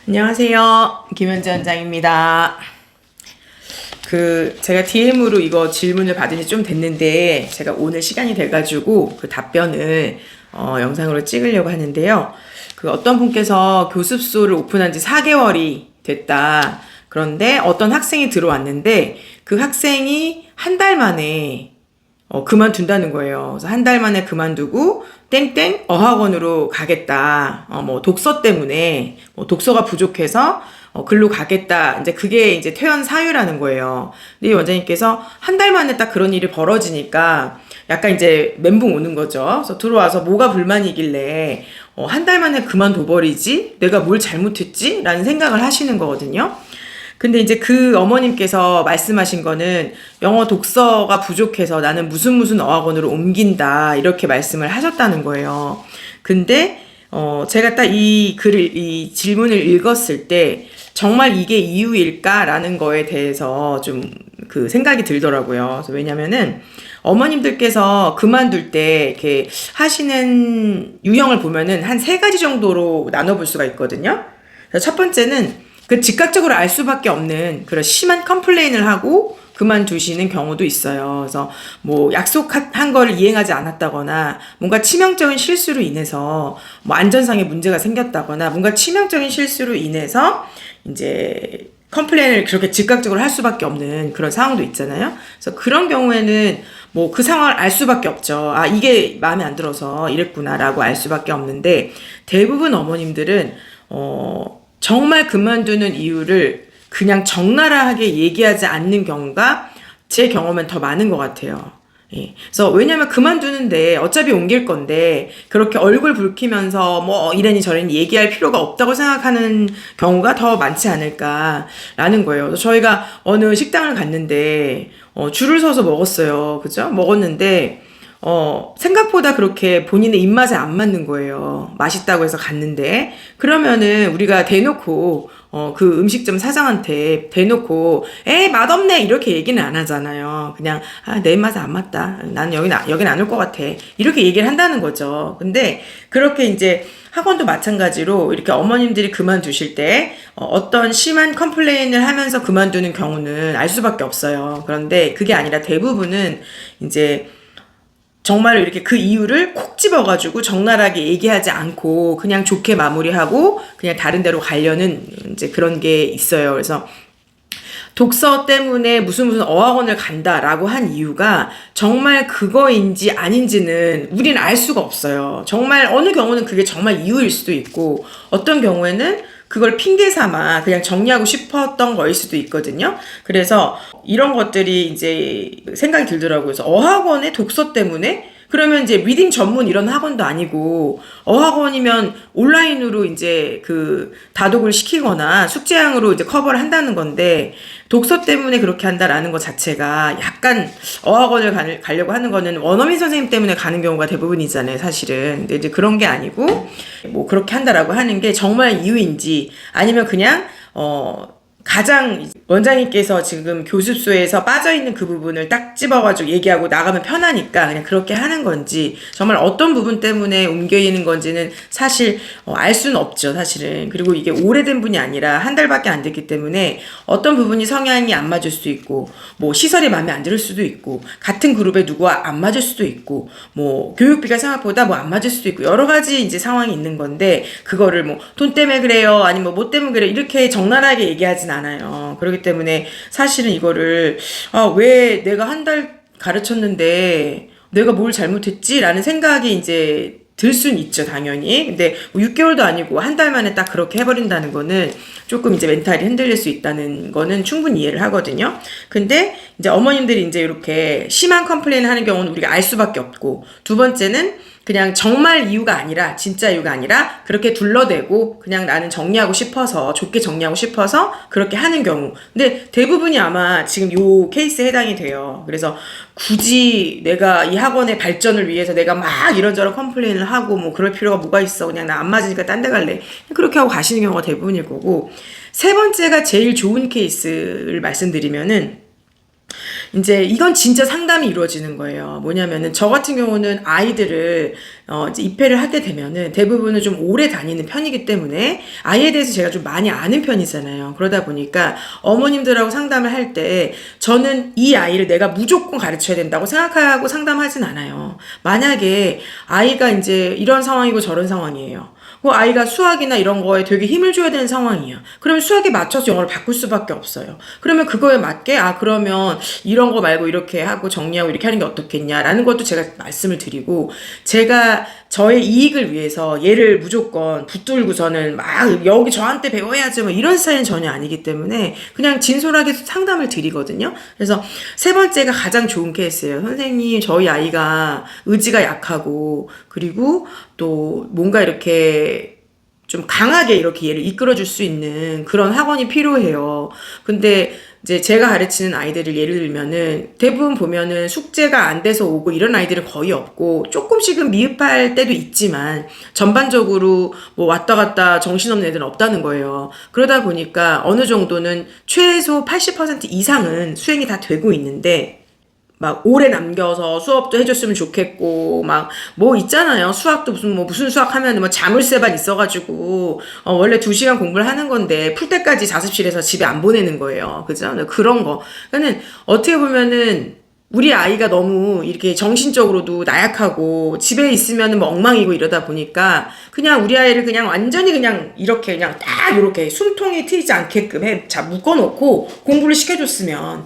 안녕하세요. 김현지 원장입니다. 제가 DM으로 이거 질문을 받은 지 좀 됐는데, 제가 오늘 시간이 돼가지고 그 답변을 영상으로 찍으려고 하는데요. 어떤 분께서 교습소를 오픈한 지 4개월이 됐다. 그런데 어떤 학생이 들어왔는데, 그 학생이 한 달 만에 그만둔다는 거예요. 그래서 한 달 만에 그만두고 땡땡 어학원으로 가겠다. 독서 때문에 독서가 부족해서 글로 가겠다. 이제 그게 이제 퇴원 사유라는 거예요. 근데 이 원장님께서 한 달 만에 딱 그런 일이 벌어지니까 약간 이제 멘붕 오는 거죠. 그래서 들어와서 뭐가 불만이길래 한 달 만에 그만둬버리지? 내가 뭘 잘못했지? 라는 생각을 하시는 거거든요. 근데 이제 그 어머님께서 말씀하신 거는 영어 독서가 부족해서 나는 무슨 어학원으로 옮긴다 이렇게 말씀을 하셨다는 거예요. 근데 제가 딱 이 질문을 읽었을 때 정말 이게 이유일까라는 거에 대해서 좀 그 생각이 들더라고요. 그래서 왜냐면은 어머님들께서 그만둘 때 이렇게 하시는 유형을 보면은 한 3가지 정도로 나눠볼 수가 있거든요. 그래서 첫 번째는 즉각적으로 알 수밖에 없는 그런 심한 컴플레인을 하고 그만두시는 경우도 있어요. 그래서 약속한 걸 이행하지 않았다거나 뭔가 치명적인 실수로 인해서 안전상의 문제가 생겼다거나 뭔가 치명적인 실수로 인해서 이제 컴플레인을 그렇게 즉각적으로 할 수밖에 없는 그런 상황도 있잖아요. 그래서 그런 경우에는 그 상황을 알 수밖에 없죠. 아, 이게 마음에 안 들어서 이랬구나라고 알 수밖에 없는데, 대부분 어머님들은 정말 그만두는 이유를 그냥 적나라하게 얘기하지 않는 경우가 제 경험엔 더 많은 것 같아요. 예. 그래서 왜냐면 그만두는데 어차피 옮길 건데 그렇게 얼굴 붉히면서 이래니 저래니 얘기할 필요가 없다고 생각하는 경우가 더 많지 않을까라는 거예요. 그래서 저희가 어느 식당을 갔는데 줄을 서서 먹었어요. 그죠? 먹었는데 생각보다 그렇게 본인의 입맛에 안 맞는 거예요. 맛있다고 해서 갔는데. 그러면은 우리가 대놓고, 그 음식점 사장한테 대놓고, 에이, 맛없네! 이렇게 얘기는 안 하잖아요. 그냥, 내 입맛에 안 맞다. 나는 여긴 안 올 것 같아. 이렇게 얘기를 한다는 거죠. 근데 그렇게 이제 학원도 마찬가지로 이렇게 어머님들이 그만두실 때 어떤 심한 컴플레인을 하면서 그만두는 경우는 알 수밖에 없어요. 그런데 그게 아니라 대부분은 이제 정말 이렇게 그 이유를 콕 집어가지고 적나라하게 얘기하지 않고 그냥 좋게 마무리하고 그냥 다른 데로 가려는 이제 그런 게 있어요. 그래서 독서 때문에 무슨 어학원을 간다라고 한 이유가 정말 그거인지 아닌지는 우리는 알 수가 없어요. 정말 어느 경우는 그게 정말 이유일 수도 있고, 어떤 경우에는 그걸 핑계 삼아 그냥 정리하고 싶었던 거일 수도 있거든요. 그래서 이런 것들이 이제 생각이 들더라고요. 그래서 어학원의 독서 때문에? 그러면 이제 리딩 전문 이런 학원도 아니고 어학원이면 온라인으로 이제 다독을 시키거나 숙제형으로 이제 커버를 한다는 건데, 독서 때문에 그렇게 한다라는 것 자체가 약간 어학원을 가려고 하는 거는 원어민 선생님 때문에 가는 경우가 대부분이잖아요, 사실은. 근데 이제 그런 게 아니고 그렇게 한다라고 하는 게 정말 이유인지, 아니면 그냥 가장 원장님께서 지금 교습소에서 빠져있는 그 부분을 딱 집어가지고 얘기하고 나가면 편하니까 그냥 그렇게 하는 건지, 정말 어떤 부분 때문에 옮겨있는 건지는 사실 알 수는 없죠, 사실은. 그리고 이게 오래된 분이 아니라 한 달밖에 안 됐기 때문에 어떤 부분이 성향이 안 맞을 수도 있고, 시설이 마음에 안 들을 수도 있고, 같은 그룹에 누구와 안 맞을 수도 있고, 교육비가 생각보다 안 맞을 수도 있고, 여러 가지 이제 상황이 있는 건데, 그거를 돈 때문에 그래요, 아니면 뭐 때문에 그래요, 이렇게 적나라하게 얘기하진 않아요. 그렇기 때문에 사실은 이거를 왜 내가 한 달 가르쳤는데 내가 뭘 잘못했지? 라는 생각이 이제 들 수는 있죠, 당연히. 근데 6개월도 아니고 한 달 만에 딱 그렇게 해버린다는 거는 조금 이제 멘탈이 흔들릴 수 있다는 거는 충분히 이해를 하거든요. 근데 이제 어머님들이 이제 이렇게 심한 컴플레인 하는 경우는 우리가 알 수밖에 없고, 두 번째는 그냥 정말 이유가 아니라, 진짜 이유가 아니라 그렇게 둘러대고 그냥 나는 정리하고 싶어서, 좋게 정리하고 싶어서 그렇게 하는 경우. 근데 대부분이 아마 지금 요 케이스에 해당이 돼요. 그래서 굳이 내가 이 학원의 발전을 위해서 내가 막 이런저런 컴플레인을 하고 그럴 필요가 뭐가 있어, 그냥 나 안 맞으니까 딴 데 갈래, 그렇게 하고 가시는 경우가 대부분일 거고. 세 번째가 제일 좋은 케이스를 말씀드리면은, 이제 이건 진짜 상담이 이루어지는 거예요. 뭐냐면은 저 같은 경우는 아이들을 이제 입회를 하게 되면은 대부분은 좀 오래 다니는 편이기 때문에 아이에 대해서 제가 좀 많이 아는 편이잖아요. 그러다 보니까 어머님들하고 상담을 할 때 저는 이 아이를 내가 무조건 가르쳐야 된다고 생각하고 상담하진 않아요. 만약에 아이가 이제 이런 상황이고 저런 상황이에요. 그 아이가 수학이나 이런 거에 되게 힘을 줘야 되는 상황이야. 그러면 수학에 맞춰서 영어를 바꿀 수밖에 없어요. 그러면 그거에 맞게 그러면 이런 거 말고 이렇게 하고 정리하고 이렇게 하는 게 어떻겠냐라는 것도 제가 말씀을 드리고, 제가 저의 이익을 위해서 얘를 무조건 붙들고서는 막 여기 저한테 배워야지 뭐 이런 스타일은 전혀 아니기 때문에 그냥 진솔하게 상담을 드리거든요. 그래서 세 번째가 가장 좋은 케이스예요. 선생님, 저희 아이가 의지가 약하고 그리고 또 뭔가 이렇게 좀 강하게 이렇게 얘를 이끌어줄 수 있는 그런 학원이 필요해요. 근데 이제 제가 가르치는 아이들을 예를 들면은 대부분 보면은 숙제가 안 돼서 오고 이런 아이들은 거의 없고, 조금씩은 미흡할 때도 있지만 전반적으로 뭐 왔다 갔다 정신없는 애들은 없다는 거예요. 그러다 보니까 어느 정도는 최소 80% 이상은 수행이 다 되고 있는데, 막 오래 남겨서 수업도 해줬으면 좋겠고, 막 뭐 있잖아요. 수학도 무슨 수학 하면 뭐 자물쇠반 있어가지고 원래 2시간 공부를 하는 건데 풀 때까지 자습실에서 집에 안 보내는 거예요. 그죠? 그런 거. 그러니까는 어떻게 보면은 우리 아이가 너무 이렇게 정신적으로도 나약하고 집에 있으면 뭐 엉망이고 이러다 보니까 그냥 우리 아이를 그냥 완전히 그냥 이렇게 그냥 딱 이렇게 숨통이 트이지 않게끔 묶어놓고 공부를 시켜줬으면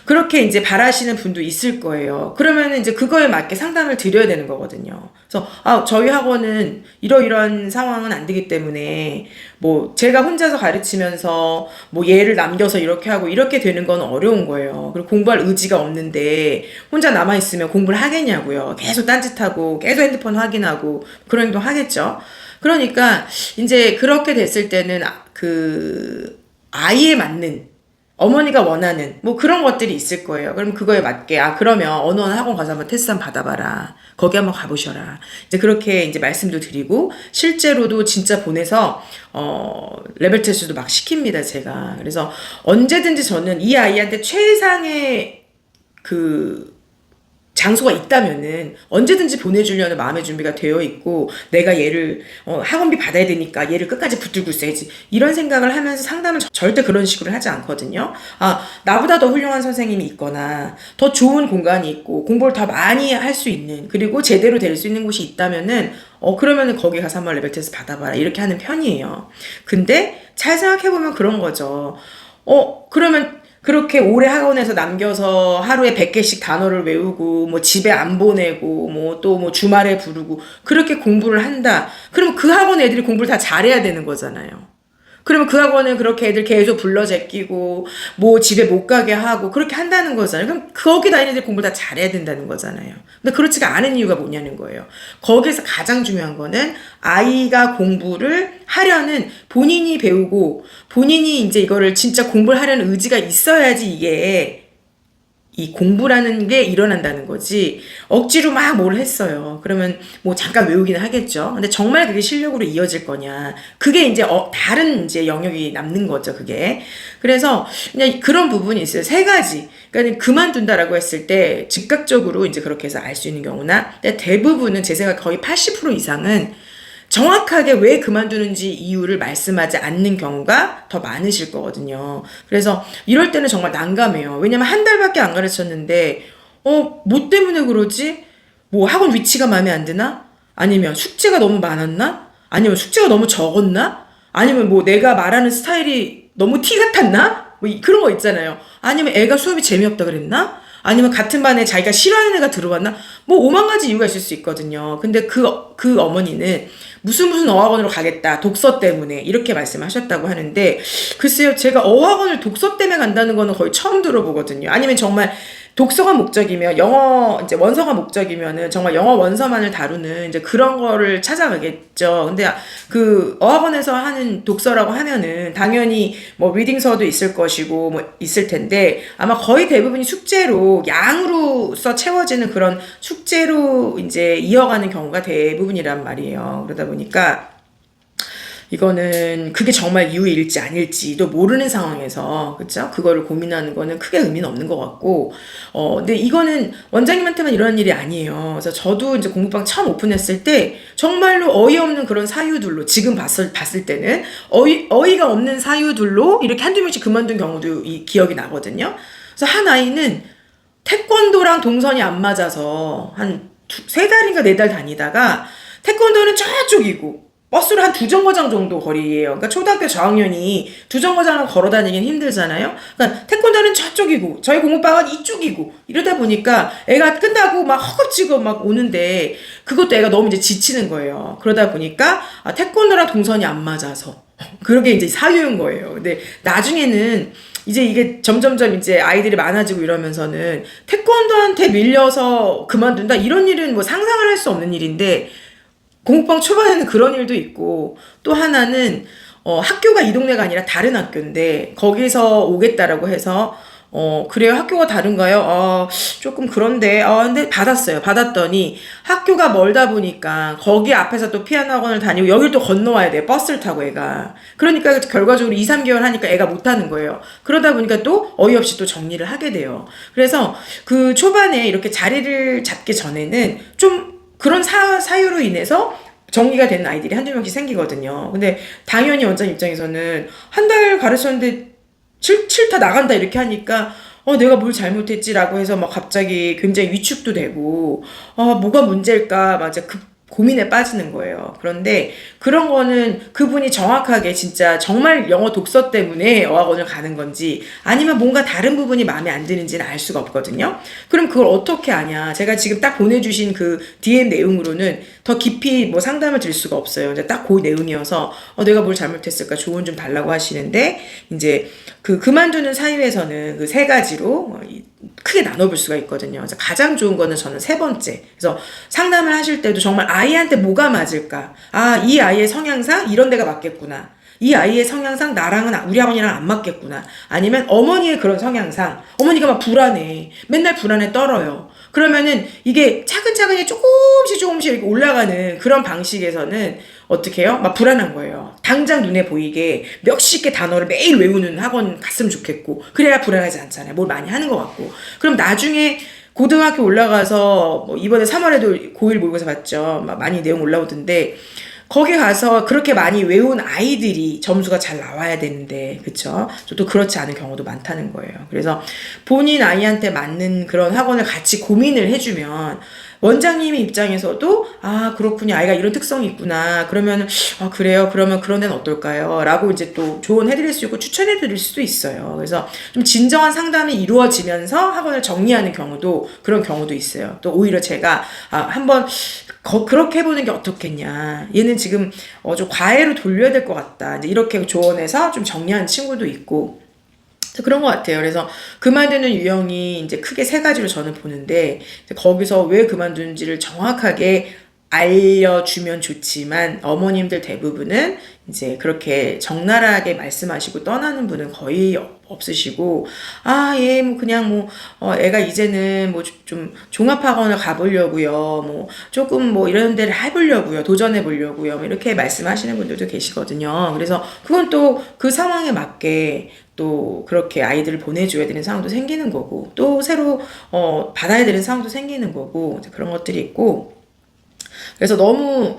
그렇게 이제 바라시는 분도 있을 거예요. 그러면은 이제 그거에 맞게 상담을 드려야 되는 거거든요. 그래서 저희 학원은 이러이러한 상황은 안 되기 때문에 뭐 제가 혼자서 가르치면서 뭐 얘를 남겨서 이렇게 하고 이렇게 되는 건 어려운 거예요. 그리고 공부할 의지가 없는데 혼자 남아있으면 공부를 하겠냐고요. 계속 딴짓하고 계속 핸드폰 확인하고 그런 행동 하겠죠. 그러니까 이제 그렇게 됐을 때는 그 아이에 맞는, 어머니가 원하는 뭐 그런 것들이 있을 거예요. 그럼 그거에 맞게 그러면 어느 학원 가서 한번 테스트 한번 받아봐라. 거기 한번 가보셔라. 이제 그렇게 이제 말씀도 드리고, 실제로도 진짜 보내서 레벨 테스트도 막 시킵니다, 제가. 그래서 언제든지 저는 이 아이한테 최상의 그 장소가 있다면은 언제든지 보내주려는 마음의 준비가 되어 있고, 내가 얘를 학원비 받아야 되니까 얘를 끝까지 붙들고 있어야지 이런 생각을 하면서 상담을 절대 그런 식으로 하지 않거든요. 나보다 더 훌륭한 선생님이 있거나 더 좋은 공간이 있고 공부를 더 많이 할 수 있는, 그리고 제대로 될 수 있는 곳이 있다면은 그러면은 거기 가서 한번 레벨 테스트 받아봐라 이렇게 하는 편이에요. 근데 잘 생각해보면 그런 거죠. 그러면 그렇게 오래 학원에서 남겨서 하루에 100개씩 단어를 외우고 뭐 집에 안 보내고 뭐 또 뭐 주말에 부르고 그렇게 공부를 한다. 그러면 그 학원 애들이 공부를 다 잘해야 되는 거잖아요. 그러면 그 학원은 그렇게 애들 계속 불러 제끼고 뭐 집에 못 가게 하고 그렇게 한다는 거잖아요. 그럼 거기 다니는 애들 공부를 다 잘해야 된다는 거잖아요. 근데 그렇지가 않은 이유가 뭐냐는 거예요. 거기에서 가장 중요한 거는 아이가 공부를 하려는, 본인이 배우고 본인이 이제 이거를 진짜 공부를 하려는 의지가 있어야지 이게 이 공부라는 게 일어난다는 거지, 억지로 막 뭘 했어요. 그러면 뭐 잠깐 외우기는 하겠죠. 근데 정말 그게 실력으로 이어질 거냐. 그게 이제 다른 이제 영역이 남는 거죠, 그게. 그래서 그냥 그런 부분이 있어요. 3가지. 그러니까 그만둔다라고 했을 때 즉각적으로 이제 그렇게 해서 알 수 있는 경우나, 근데 대부분은 제 생각 거의 80% 이상은 정확하게 왜 그만두는지 이유를 말씀하지 않는 경우가 더 많으실 거거든요. 그래서 이럴 때는 정말 난감해요. 왜냐면 한 달밖에 안 가르쳤는데 뭐 때문에 그러지? 뭐 학원 위치가 마음에 안 드나? 아니면 숙제가 너무 많았나? 아니면 숙제가 너무 적었나? 아니면 뭐 내가 말하는 스타일이 너무 티 같았나? 뭐 그런 거 있잖아요. 아니면 애가 수업이 재미없다 그랬나? 아니면 같은 반에 자기가 싫어하는 애가 들어왔나? 뭐 5만 가지 이유가 있을 수 있거든요. 근데 그 어머니는 무슨 어학원으로 가겠다, 독서 때문에 이렇게 말씀하셨다고 하는데, 글쎄요, 제가 어학원을 독서 때문에 간다는 거는 거의 처음 들어보거든요. 아니면 정말 독서가 목적이면, 영어 이제 원서가 목적이면은 정말 영어 원서만을 다루는 이제 그런 거를 찾아가겠죠. 근데 그 어학원에서 하는 독서라고 하면은 당연히 뭐 리딩서도 있을 것이고 뭐 있을 텐데, 아마 거의 대부분이 숙제로 양으로서 채워지는 그런 숙제로 이제 이어가는 경우가 대부분이란 말이에요. 그러다 보니까 이거는 그게 정말 이유일지 아닐지도 모르는 상황에서, 그쵸? 그거를 고민하는 거는 크게 의미는 없는 것 같고, 근데 이거는 원장님한테만 일어난 일이 아니에요. 그래서 저도 이제 공부방 처음 오픈했을 때 정말로 어이없는 그런 사유들로, 지금 봤을 때는 어이가 없는 사유들로 이렇게 한두 명씩 그만둔 경우도 기억이 나거든요. 그래서 한 아이는 태권도랑 동선이 안 맞아서 한 세 달인가 네 달 다니다가 태권도는 저쪽이고 버스로 한 두 정거장 정도 거리예요. 그러니까 초등학교 저학년이 두 정거장을 걸어 다니긴 힘들잖아요. 그러니까 태권도는 저쪽이고 저희 공부방은 이쪽이고 이러다 보니까 애가 끝나고 막 허겁지겁 막 오는데 그것도 애가 너무 이제 지치는 거예요. 그러다 보니까 태권도랑 동선이 안 맞아서 그러게 이제 사유인 거예요. 근데 나중에는 이제 이게 점점점 이제 아이들이 많아지고 이러면서는 태권도한테 밀려서 그만둔다 이런 일은 뭐 상상을 할 수 없는 일인데, 공부방 초반에는 그런 일도 있고, 또 하나는 학교가 이 동네가 아니라 다른 학교인데 거기서 오겠다라고 해서 그래요, 학교가 다른가요? 조금 그런데 근데 받았더니 학교가 멀다 보니까 거기 앞에서 또 피아노 학원을 다니고 여길 또 건너와야 돼요, 버스를 타고 애가. 그러니까 결과적으로 2-3개월 하니까 애가 못하는 거예요. 그러다 보니까 또 어이없이 또 정리를 하게 돼요. 그래서 그 초반에 이렇게 자리를 잡기 전에는 좀 그런 사유로 인해서 정리가 되는 아이들이 한두 명씩 생기거든요. 근데 당연히 원장 입장에서는 한 달 가르쳤는데 싫다 나간다 이렇게 하니까 내가 뭘 잘못했지라고 해서 막 갑자기 굉장히 위축도 되고 뭐가 문제일까 막 이제 고민에 빠지는 거예요. 그런데 그런 거는 그분이 정확하게 진짜 정말 영어 독서 때문에 어학원을 가는 건지 아니면 뭔가 다른 부분이 마음에 안 드는지는 알 수가 없거든요. 그럼 그걸 어떻게 아냐? 제가 지금 딱 보내주신 그 DM 내용으로는 더 깊이 뭐 상담을 드릴 수가 없어요. 이제 딱 그 내용이어서 내가 뭘 잘못했을까 조언 좀 달라고 하시는데, 이제 그만두는 사유에서는 그 세 가지로 크게 나눠볼 수가 있거든요. 그래서 가장 좋은 거는 저는 세 번째. 그래서 상담을 하실 때도 정말 아이한테 뭐가 맞을까? 이 아이의 성향상 이런 데가 맞겠구나. 이 아이의 성향상 나랑은 우리 학원이랑 안 맞겠구나. 아니면 어머니의 그런 성향상 어머니가 막 불안해. 맨날 불안에 떨어요. 그러면은 이게 차근차근히 조금씩 이렇게 올라가는 그런 방식에서는 어떻게 해요? 막 불안한 거예요. 당장 눈에 보이게 몇십 개 단어를 매일 외우는 학원 갔으면 좋겠고, 그래야 불안하지 않잖아요. 뭘 많이 하는 것 같고. 그럼 나중에 고등학교 올라가서 뭐 이번에 3월에도 고1 모의고사 봤죠. 막 많이 내용 올라오던데 거기 가서 그렇게 많이 외운 아이들이 점수가 잘 나와야 되는데, 그쵸? 또 그렇지 않은 경우도 많다는 거예요. 그래서 본인 아이한테 맞는 그런 학원을 같이 고민을 해주면 원장님의 입장에서도 그렇군요, 아이가 이런 특성이 있구나, 그러면 그래요, 그러면 그런 데는 어떨까요? 라고 이제 또 조언해드릴 수 있고 추천해드릴 수도 있어요. 그래서 좀 진정한 상담이 이루어지면서 학원을 정리하는 경우도, 그런 경우도 있어요. 또 오히려 제가 한번 그렇게 해보는 게 어떻겠냐, 얘는 지금 좀 과외로 돌려야 될 것 같다, 이제 이렇게 조언해서 좀 정리하는 친구도 있고, 그런 것 같아요. 그래서 그만두는 유형이 이제 크게 세 가지로 저는 보는데, 거기서 왜 그만두는지를 정확하게 알려주면 좋지만 어머님들 대부분은 이제 그렇게 적나라하게 말씀하시고 떠나는 분은 거의 없으시고, 얘 뭐 그냥 뭐 애가 이제는 뭐 좀 종합학원을 가보려고요, 뭐 조금 뭐 이런 데를 해보려고요, 도전해보려고요, 뭐 이렇게 말씀하시는 분들도 계시거든요. 그래서 그건 또 그 상황에 맞게 또 그렇게 아이들을 보내줘야 되는 상황도 생기는 거고, 또 새로 받아야 되는 상황도 생기는 거고, 그런 것들이 있고, 그래서 너무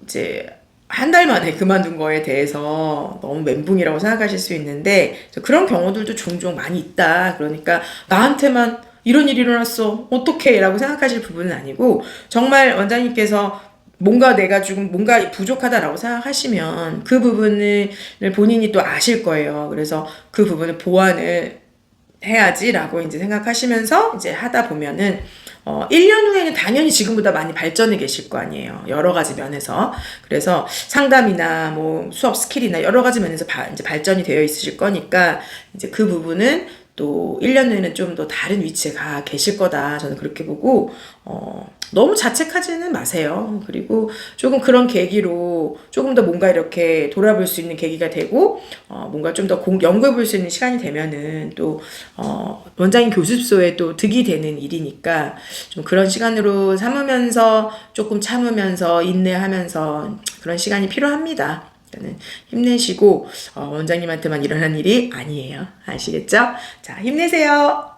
이제 한 달 만에 그만둔 거에 대해서 너무 멘붕이라고 생각하실 수 있는데, 그런 경우들도 종종 많이 있다. 그러니까 나한테만 이런 일이 일어났어, 어떡해 라고 생각하실 부분은 아니고, 정말 원장님께서 뭔가 내가 조금 뭔가 부족하다라고 생각하시면 그 부분을 본인이 또 아실 거예요. 그래서 그 부분을 보완을 해야지라고 이제 생각하시면서 이제 하다 보면은 1년 후에는 당연히 지금보다 많이 발전해 계실 거 아니에요, 여러 가지 면에서. 그래서 상담이나 뭐 수업 스킬이나 여러 가지 면에서 이제 발전이 되어 있으실 거니까, 이제 그 부분은 또 1년 후에는 좀 더 다른 위치에 가 계실 거다, 저는 그렇게 보고, 너무 자책하지는 마세요. 그리고 조금 그런 계기로 조금 더 뭔가 이렇게 돌아볼 수 있는 계기가 되고, 뭔가 좀 더 연구해 볼 수 있는 시간이 되면은 또 원장님 교습소에 또 득이 되는 일이니까 좀 그런 시간으로 삼으면서 조금 참으면서 인내하면서 그런 시간이 필요합니다. 저는 힘내시고 원장님한테만 일어난 일이 아니에요. 아시겠죠? 자, 힘내세요.